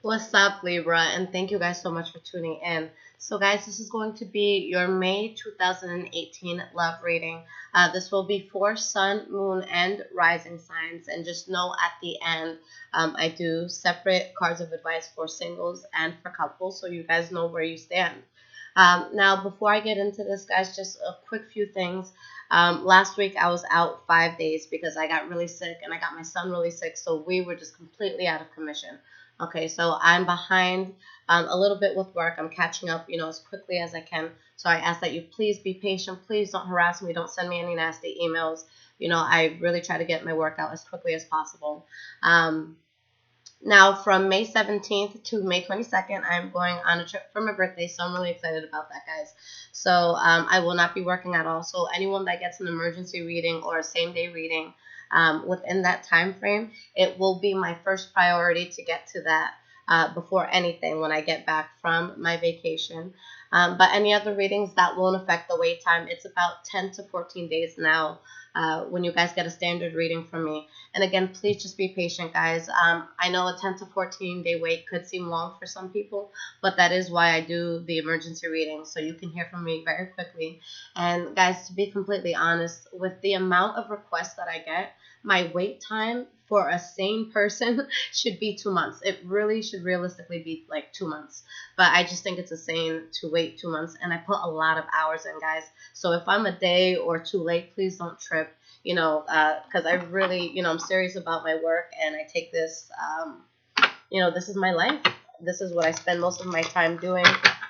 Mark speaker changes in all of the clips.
Speaker 1: What's up, Libra? And thank you guys so much for tuning in. So, guys, this is going to be your May 2018 love reading. This will be for Sun, Moon, and Rising signs. And just know at the end, I do separate cards of advice for singles and for couples, so you guys know where you stand. Now, before I get into this, guys, just a quick few things. Last week I was out 5 days because I got really sick and I got my son really sick, so we were just completely out of commission. Okay, so I'm behind a little bit with work. I'm catching up, as quickly as I can. So I ask that you please be patient. Please don't harass me. Don't send me any nasty emails. I really try to get my work out as quickly as possible. Now, from May 17th to May 22nd, I'm going on a trip for my birthday, so I'm really excited about that, guys. So I will not be working at all. So anyone that gets an emergency reading or a same-day reading within that time frame, it will be my first priority to get to that before anything when I get back from my vacation. But any other readings, that won't affect the wait time. It's about 10 to 14 days now when you guys get a standard reading from me. And again, please just be patient, guys. I know a 10 to 14 day wait could seem long for some people, but that is why I do the emergency reading, so you can hear from me very quickly. And guys, to be completely honest, with the amount of requests that I get, my wait time for a sane person should be 2 months. It really should realistically be like 2 months. But I just think it's insane to wait 2 months, and I put a lot of hours in, guys. So if I'm a day or two late, please don't trip. Because I really, I'm serious about my work, and I take this, this is my life. This is what I spend most of my time doing.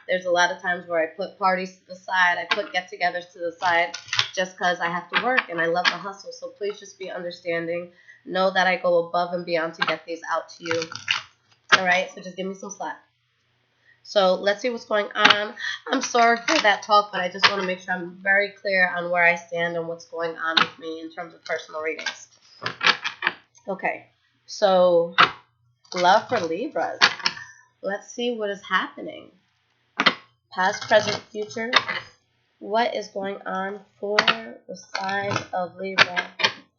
Speaker 1: There's a lot of times where I put parties to the side, I put get-togethers to the side, just because I have to work and I love the hustle. So please just be understanding. Know that I go above and beyond to get these out to you. All right, so just give me some slack. So let's see what's going on. I'm sorry for that talk, but I just want to make sure I'm very clear on where I stand and what's going on with me in terms of personal readings. Okay, so love for Libras. Let's see what is happening. Past, present, future. What is going on for the sign of Libra?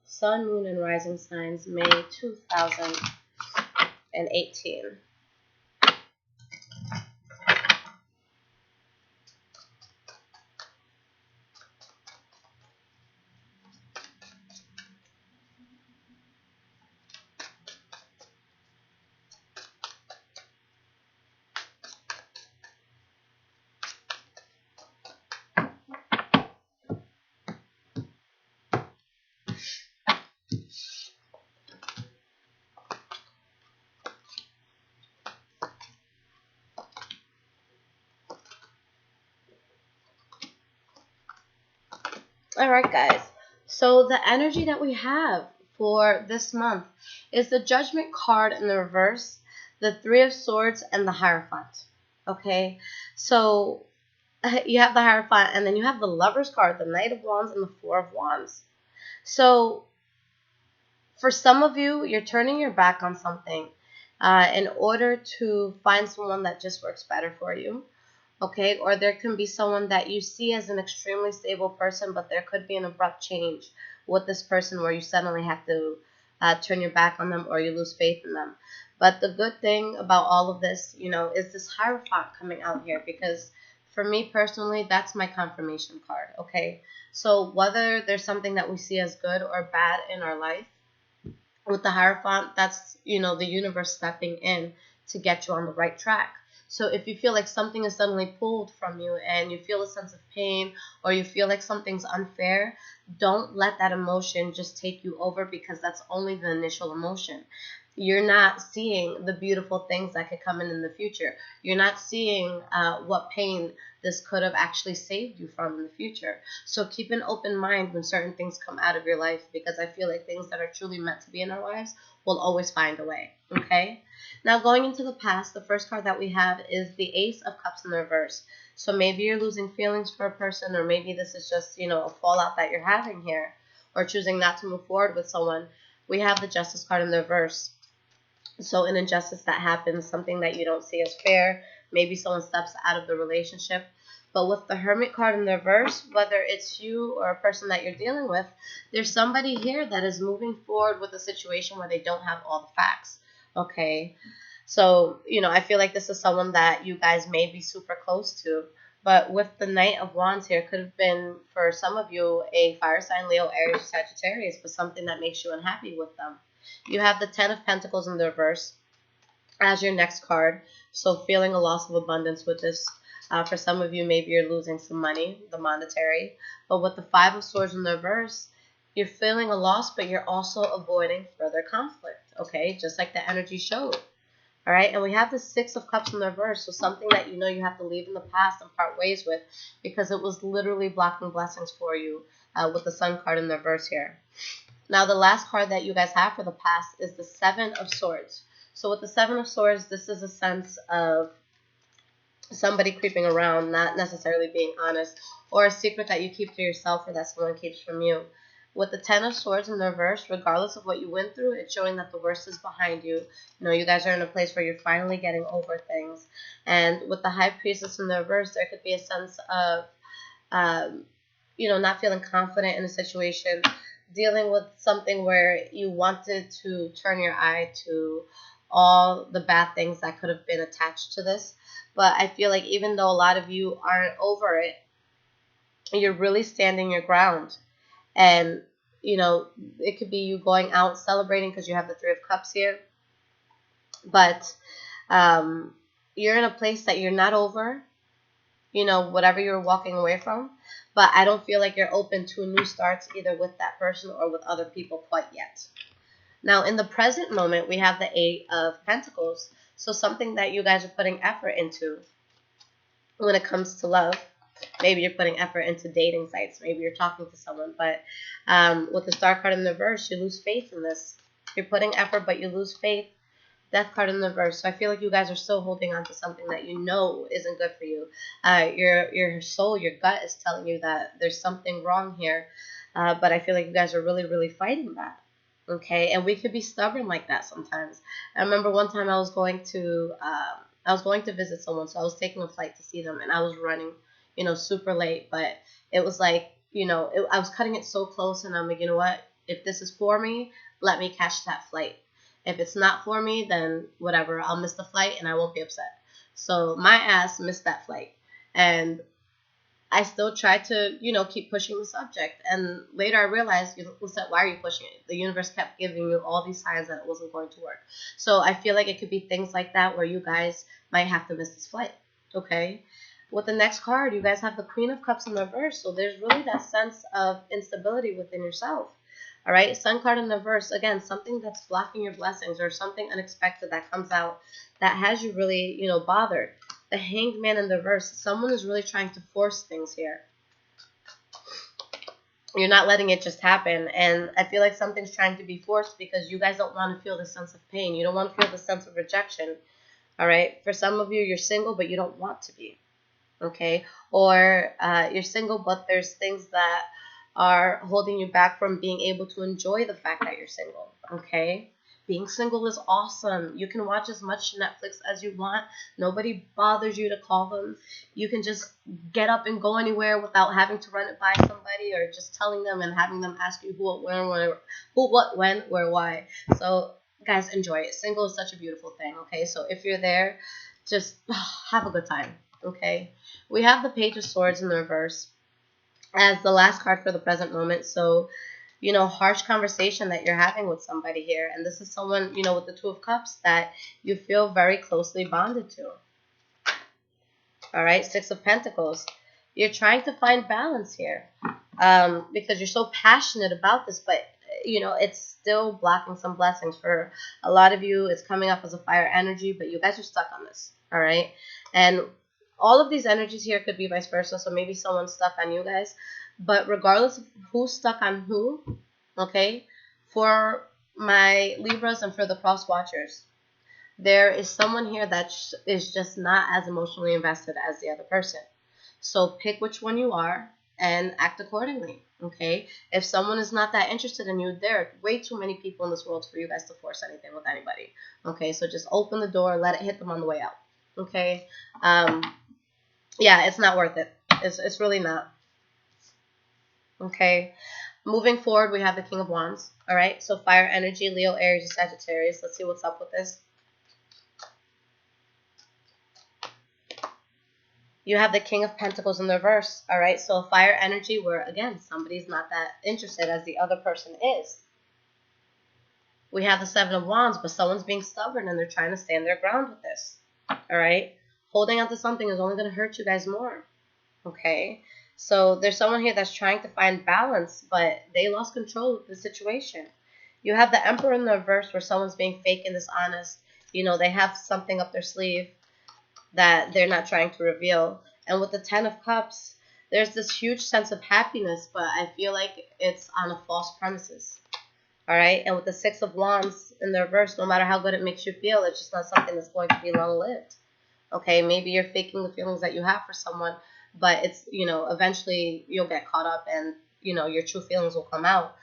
Speaker 1: Sun, Moon, and Rising signs, May 2018. All right, guys. So the energy that we have for this month is the Judgment card in the reverse, the Three of Swords, and the Hierophant. Okay, so you have the Hierophant, and then you have the Lover's card, the Knight of Wands, and the Four of Wands. So for some of you, you're turning your back on something in order to find someone that just works better for you. Okay, or there can be someone that you see as an extremely stable person, but there could be an abrupt change with this person where you suddenly have to turn your back on them or you lose faith in them. But the good thing about all of this, is this Hierophant coming out here, because for me personally, that's my confirmation card, okay? So whether there's something that we see as good or bad in our life, with the Hierophant, that's, the universe stepping in to get you on the right track. So if you feel like something is suddenly pulled from you and you feel a sense of pain or you feel like something's unfair, don't let that emotion just take you over, because that's only the initial emotion. You're not seeing the beautiful things that could come in the future. You're not seeing what pain this could have actually saved you from in the future. So keep an open mind when certain things come out of your life, because I feel like things that are truly meant to be in our lives will always find a way, okay? Now, going into the past, the first card that we have is the Ace of Cups in the reverse. So maybe you're losing feelings for a person, or maybe this is just, a fallout that you're having here, or choosing not to move forward with someone. We have the Justice card in the reverse. So an injustice that happens, something that you don't see as fair, maybe someone steps out of the relationship. But with the Hermit card in the reverse, whether it's you or a person that you're dealing with, there's somebody here that is moving forward with a situation where they don't have all the facts, okay? So, I feel like this is someone that you guys may be super close to. But with the Knight of Wands here, could have been, for some of you, a fire sign, Leo, Aries, Sagittarius, but something that makes you unhappy with them. You have the Ten of Pentacles in the reverse as your next card. So feeling a loss of abundance with this. For some of you, maybe you're losing some money, the monetary. But with the Five of Swords in the reverse, you're feeling a loss, but you're also avoiding further conflict, okay? Just like the energy showed. All right, and we have the Six of Cups in the reverse, so something that you have to leave in the past and part ways with, because it was literally blocking blessings for you with the Sun card in the reverse here. Now, the last card that you guys have for the past is the Seven of Swords. So with the Seven of Swords, this is a sense of somebody creeping around, not necessarily being honest, or a secret that you keep to yourself or that someone keeps from you. With the Ten of Swords in the reverse, regardless of what you went through, it's showing that the worst is behind you. You guys are in a place where you're finally getting over things. And with the High Priestess in the reverse, there could be a sense of, not feeling confident in a situation, dealing with something where you wanted to turn your eye to all the bad things that could have been attached to this. But I feel like even though a lot of you aren't over it, you're really standing your ground. And, it could be you going out celebrating because you have the Three of Cups here. But you're in a place that you're not over, whatever you're walking away from. But I don't feel like you're open to new starts either with that person or with other people quite yet. Now, in the present moment, we have the Eight of Pentacles. So something that you guys are putting effort into when it comes to love. Maybe you're putting effort into dating sites. Maybe you're talking to someone. But with the Star card in the reverse, you lose faith in this. You're putting effort, but you lose faith. Death card in the reverse. So I feel like you guys are still holding on to something that you know isn't good for you. Your soul, your gut is telling you that there's something wrong here. But I feel like you guys are really, really fighting that. Okay, and we could be stubborn like that sometimes. I remember one time I was going to visit someone, so I was taking a flight to see them, and I was running, super late. But it was like, I was cutting it so close, and I'm like, you know what? If this is for me, let me catch that flight. If it's not for me, then whatever, I'll miss the flight, and I won't be upset. So my ass missed that flight, and I still tried to, keep pushing the subject. And later I realized, Lissette, why are you pushing it? The universe kept giving you all these signs that it wasn't going to work. So I feel like it could be things like that where you guys might have to miss this flight, okay? With the next card, you guys have the Queen of Cups in the reverse. So there's really that sense of instability within yourself, all right? Sun card in the reverse, again, something that's blocking your blessings or something unexpected that comes out that has you really, bothered. The Hanged Man in the reverse, someone is really trying to force things here. You're not letting it just happen. And I feel like something's trying to be forced because you guys don't want to feel the sense of pain. You don't want to feel the sense of rejection. All right. For some of you, you're single, but you don't want to be. Okay. Or you're single, but there's things that are holding you back from being able to enjoy the fact that you're single. Okay. Being single is awesome. You can watch as much Netflix as you want. Nobody bothers you to call them. You can just get up and go anywhere without having to run it by somebody or just telling them and having them ask you who, what, when, where, why. So, guys, enjoy it. Single is such a beautiful thing, okay? So if you're there, just have a good time, okay? We have the Page of Swords in the reverse as the last card for the present moment. So, harsh conversation that you're having with somebody here. And this is someone, with the Two of Cups that you feel very closely bonded to. All right, Six of Pentacles. You're trying to find balance here because you're so passionate about this, but, it's still blocking some blessings. For a lot of you, it's coming up as a fire energy, but you guys are stuck on this, all right? And all of these energies here could be vice versa, so maybe someone's stuck on you guys. But regardless of who's stuck on who, okay, for my Libras and for the cross watchers, there is someone here that is just not as emotionally invested as the other person. So pick which one you are and act accordingly, okay? If someone is not that interested in you, there are way too many people in this world for you guys to force anything with anybody, okay? So just open the door, let it hit them on the way out, okay? Yeah, it's not worth it. It's really not. Okay, moving forward, we have the King of Wands. All right, so fire energy, Leo, Aries, and Sagittarius. Let's see what's up with this. You have the King of Pentacles in the reverse, all right? So fire energy where, again, somebody's not that interested as the other person is. We have the Seven of Wands, but someone's being stubborn and they're trying to stand their ground with this, all right? Holding on to something is only going to hurt you guys more, okay? So there's someone here that's trying to find balance, but they lost control of the situation. You have the Emperor in the reverse where someone's being fake and dishonest. You know, they have something up their sleeve that they're not trying to reveal. And with the Ten of Cups, there's this huge sense of happiness, but I feel like it's on a false premises. All right? And with the Six of Wands in the reverse, no matter how good it makes you feel, it's just not something that's going to be long-lived. Okay? Maybe you're faking the feelings that you have for someone, but it's, you know, eventually you'll get caught up and, you know, your true feelings will come out.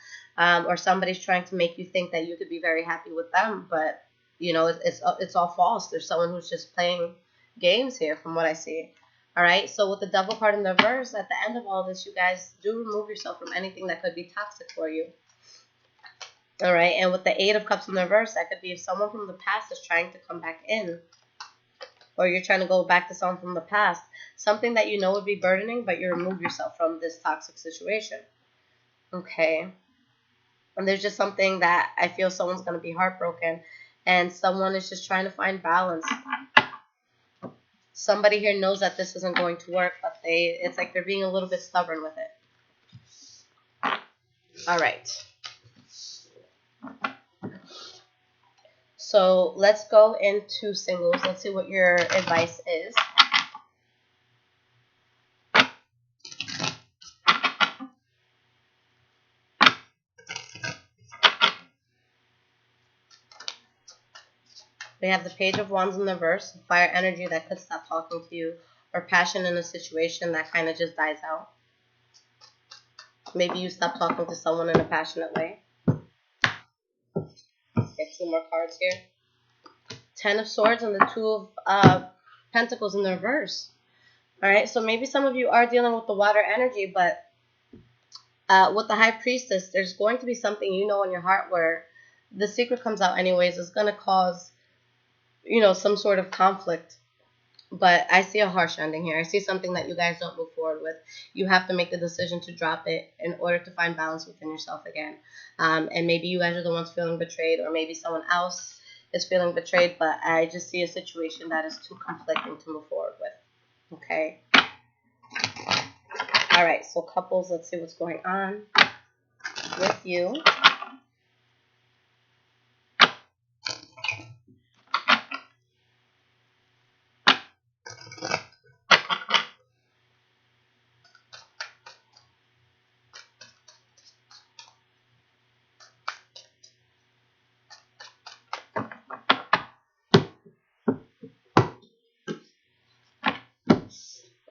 Speaker 1: Or somebody's trying to make you think that you could be very happy with them, but, you know, it's all false. There's someone who's just playing games here from what I see. All right, so with the Devil card in the reverse, at the end of all this, you guys do remove yourself from anything that could be toxic for you. All right, and with the Eight of Cups in the reverse, that could be if someone from the past is trying to come back in, or you're trying to go back to someone from the past, something that you know would be burdening, but you remove yourself from this toxic situation. Okay, and there's just something that I feel someone's going to be heartbroken, and someone is just trying to find balance. Somebody here knows that this isn't going to work, but it's like they're being a little bit stubborn with it. All right. So let's go into singles. Let's see what your advice is. We have the Page of Wands in the reverse, fire energy that could stop talking to you, or passion in a situation that kind of just dies out. Maybe you stop talking to someone in a passionate way. Get two more cards here. Ten of Swords and the Two of Pentacles in the reverse. All right, so maybe some of you are dealing with the water energy, but with the High Priestess, there's going to be something you know in your heart where the secret comes out anyways. It's going to cause, you know, some sort of conflict. But I see a harsh ending here. I see something that you guys don't move forward with. You have to make the decision to drop it in order to find balance within yourself again. And maybe you guys are the ones feeling betrayed, or maybe someone else is feeling betrayed, but I just see a situation that is too conflicting to move forward with. Okay? All right, so couples, let's see what's going on with you.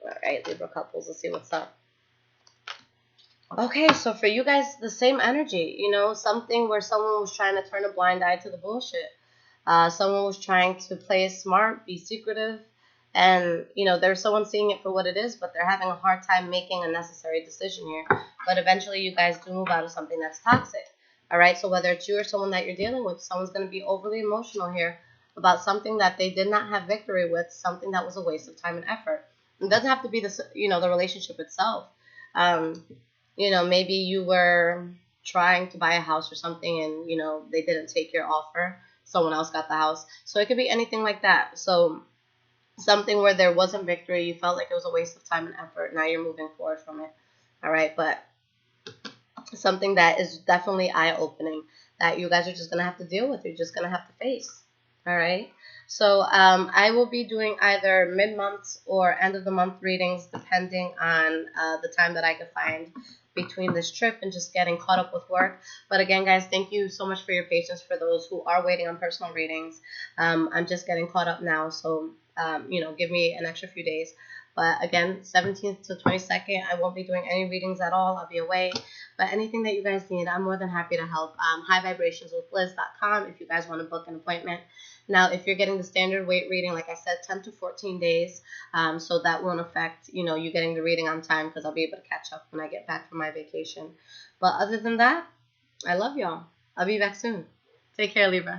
Speaker 1: Alright, Libra couples, let's see what's up. Okay, so for you guys, the same energy, you know, something where someone was trying to turn a blind eye to the bullshit. Someone was trying to play it smart, be secretive, and, you know, there's someone seeing it for what it is, but they're having a hard time making a necessary decision here. But eventually you guys do move out of something that's toxic. Alright, so whether it's you or someone that you're dealing with, someone's going to be overly emotional here about something that they did not have victory with, something that was a waste of time and effort. It doesn't have to be the, you know, the relationship itself. You know, maybe you were trying to buy a house or something and, you know, they didn't take your offer. Someone else got the house. So it could be anything like that. So something where there wasn't victory, you felt like it was a waste of time and effort. Now you're moving forward from it. All right, but something that is definitely eye-opening that you guys are just going to have to deal with. You're just going to have to face. All right. So I will be doing either mid-month or end-of-the-month readings depending on the time that I could find between this trip and just getting caught up with work. But again, guys, thank you so much for your patience for those who are waiting on personal readings. I'm just getting caught up now, so, you know, give me an extra few days. But again, 17th to 22nd, I won't be doing any readings at all. I'll be away. But anything that you guys need, I'm more than happy to help. highvibrationswithliz.com if you guys want to book an appointment. Now, if you're getting the standard weight reading, like I said, 10 to 14 days. So that won't affect, you know, you getting the reading on time because I'll be able to catch up when I get back from my vacation. But other than that, I love y'all. I'll be back soon. Take care, Libra.